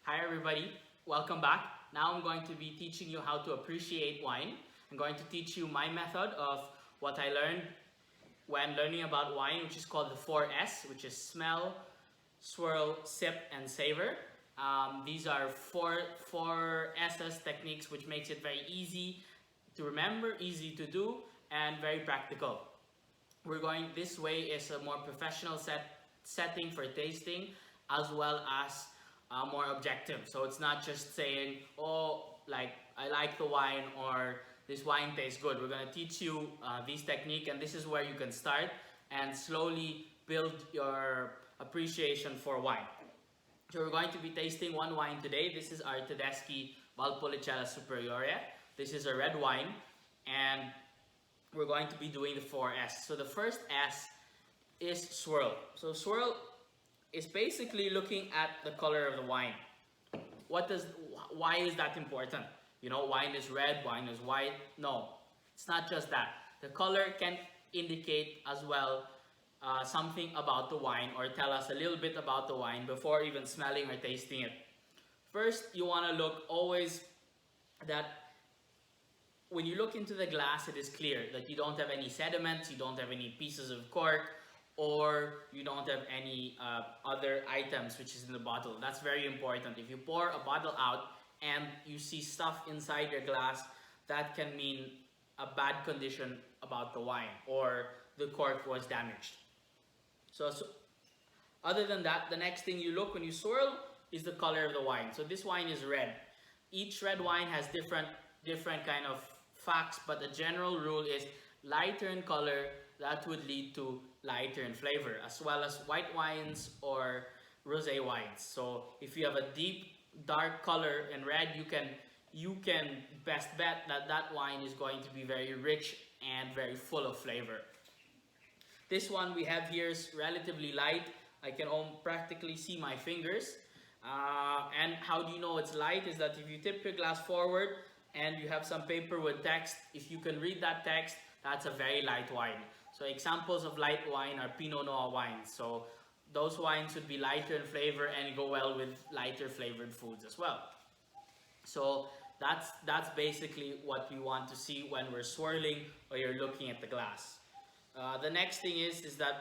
Hi everybody, welcome back. Now I'm going to be teaching you how to appreciate wine. I'm going to teach you my method of what I learned when learning about wine, which is called the 4S, which is smell, swirl, sip, and savor. These are four S's techniques, which makes it very easy to remember, easy to do, and very practical. This way is a more professional setting for tasting, as well as more objective. So it's not just saying, oh, like I like the wine, or this wine tastes good. We're going to teach you these techniques, and this is where you can start and slowly build your appreciation for wine. So we're going to be tasting one wine today. This is our Tedeschi Valpolicella Superiore. This is a red wine, and we're going to be doing the 4S. So the first S is swirl. So swirl is basically looking at the color of the wine. Why is that important? You know, wine is red, wine is white. No, it's not just that. The color can indicate as well something about the wine, or tell us a little bit about the wine before even smelling or tasting it. First, you want to look always that when you look into the glass, it is clear that you don't have any sediments, you don't have any pieces of cork, or you don't have any other items which is in the bottle. That's very important. If you pour a bottle out and you see stuff inside your glass, that can mean a bad condition about the wine, or the cork was damaged. So other than that, the next thing you look when you swirl is the color of the wine. So this wine is red. Each red wine has different kind of facts, but the general rule is lighter in color, that would lead to lighter in flavor, as well as white wines or rosé wines. So if you have a deep dark color in red, you can best bet that that wine is going to be very rich and very full of flavor. This one we have here is relatively light. I can practically see my fingers. And how do you know it's light is that if you tip your glass forward and you have some paper with text, if you can read that text, that's a very light wine. So examples of light wine are Pinot Noir wines. So those wines would be lighter in flavor and go well with lighter flavored foods as well. So that's basically what we want to see when we're swirling or you're looking at the glass. The next thing is that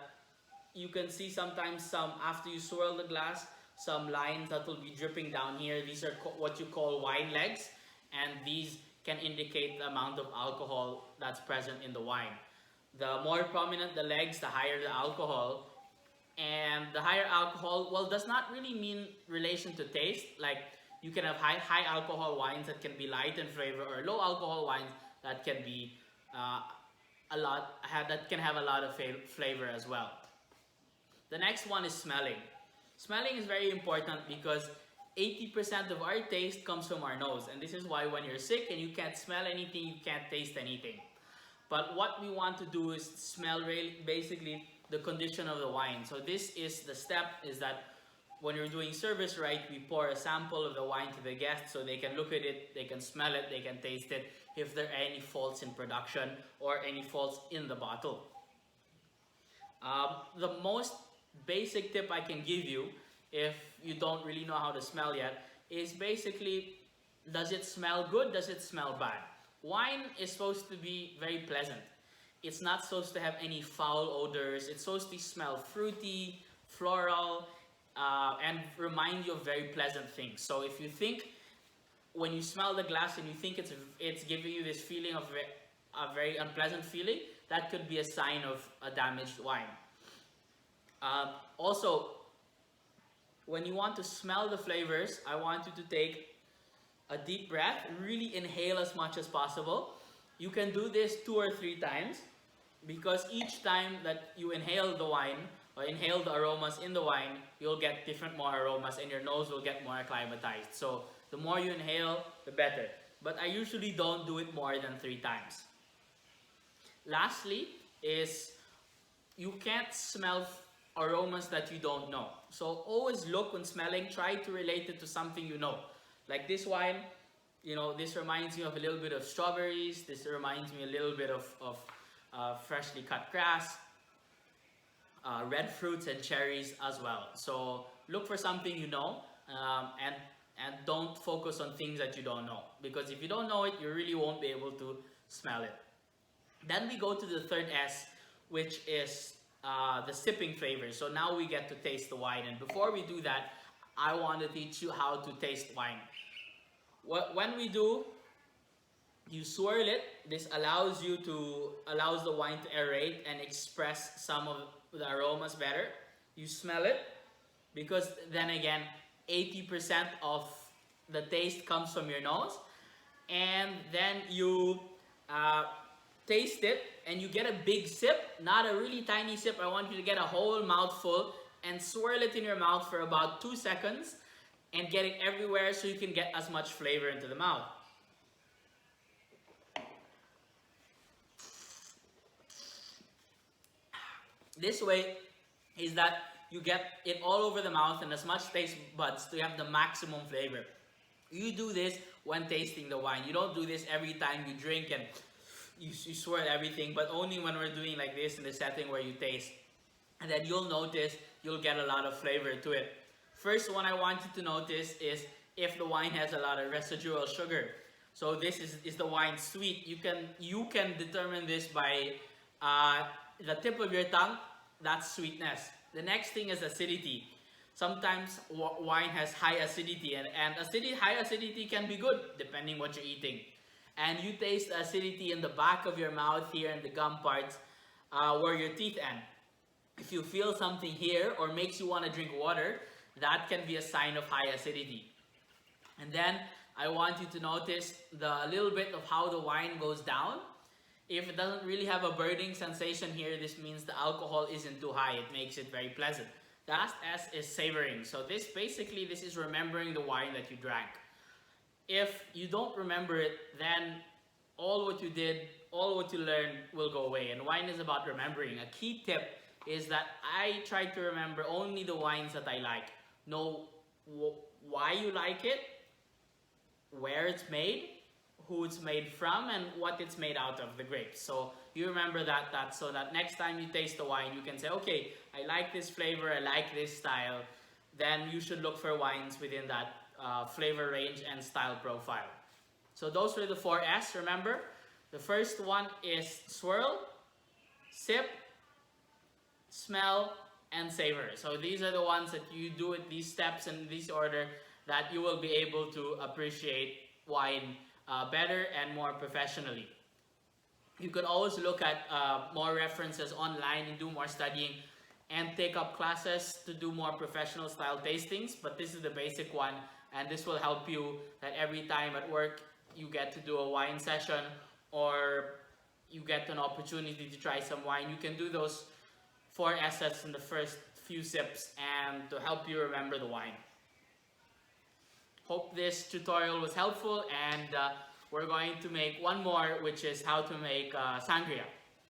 you can see sometimes after you swirl the glass, some lines that will be dripping down here. These are what you call wine legs, and these can indicate the amount of alcohol that's present in the wine. The more prominent the legs, the higher the alcohol. And the higher alcohol, well, does not really mean relation to taste. Like, you can have high alcohol wines that can be light in flavor, or low alcohol wines that can be that can have a lot of flavor as well. The next one is smelling. Smelling is very important because 80% of our taste comes from our nose, and this is why when you're sick and you can't smell anything, you can't taste anything. But what we want to do is smell basically the condition of the wine. So this is the step, is that when you're doing service right, we pour a sample of the wine to the guests so they can look at it, they can smell it, they can taste it, if there are any faults in production or any faults in the bottle. The most basic tip I can give you, if you don't really know how to smell yet, is basically, does it smell good, does it smell bad? Wine is supposed to be very pleasant. It's not supposed to have any foul odors. It's supposed to smell fruity, floral, and remind you of very pleasant things. So if you think, when you smell the glass and you think it's giving you this feeling of a very unpleasant feeling, that could be a sign of a damaged wine. Also, when you want to smell the flavors, I want you to take a deep breath, really inhale as much as possible. You can do this 2 or 3 times, because each time that you inhale the wine or inhale the aromas in the wine, you'll get more aromas and your nose will get more acclimatized. So the more you inhale, the better. But I usually don't do it more than 3 times. Lastly is, you can't smell aromas that you don't know. So always look when smelling, try to relate it to something you know. Like this wine, you know, this reminds me of a little bit of strawberries. This reminds me a little bit of freshly cut grass, red fruits and cherries as well. So look for something you know, and don't focus on things that you don't know, because if you don't know it, you really won't be able to smell it. Then we go to the third S, which is the sipping flavor. So now we get to taste the wine, and before we do that, I want to teach you how to taste wine. When we do, you swirl it. This allows the wine to aerate and express some of the aromas better. You smell it, because then again, 80% of the taste comes from your nose, and then you taste it, and you get a big sip, not a really tiny sip. I want you to get a whole mouthful and swirl it in your mouth for about 2 seconds and get it everywhere so you can get as much flavor into the mouth. This way is that you get it all over the mouth and as much taste buds to have the maximum flavor. You do this when tasting the wine. You don't do this every time you drink and you swirl everything, but only when we're doing like this in the setting where you taste. And then you'll notice you'll get a lot of flavor to it. First one I want you to notice is if the wine has a lot of residual sugar. So this is the wine sweet. You can determine this by the tip of your tongue. That's sweetness. The next thing is acidity. Sometimes wine has high acidity, and high acidity can be good depending what you're eating. And you taste the acidity in the back of your mouth here in the gum parts where your teeth end. If you feel something here or makes you want to drink water, that can be a sign of high acidity. And then I want you to notice a little bit of how the wine goes down. If it doesn't really have a burning sensation here, this means the alcohol isn't too high. It makes it very pleasant. The last S is savoring. So this is remembering the wine that you drank. If you don't remember it, then all what you did, all what you learned will go away. And wine is about remembering. A key tip is that I try to remember only the wines that I like. Know why you like it, where it's made, who it's made from, and what it's made out of, the grapes. So you remember that so that next time you taste the wine, you can say, okay, I like this flavor, I like this style. Then you should look for wines within that flavor range and style profile. So those were the 4 S, remember? The first one is swirl, sip, smell, and savor. So these are the ones that you do with these steps in this order that you will be able to appreciate wine better and more professionally. You could always look at more references online and do more studying and take up classes to do more professional style tastings, but this is the basic one, and this will help you that every time at work you get to do a wine session or you get an opportunity to try some wine, you can do those 4 S's in the first few sips and to help you remember the wine. Hope this tutorial was helpful, and we're going to make one more, which is how to make sangria.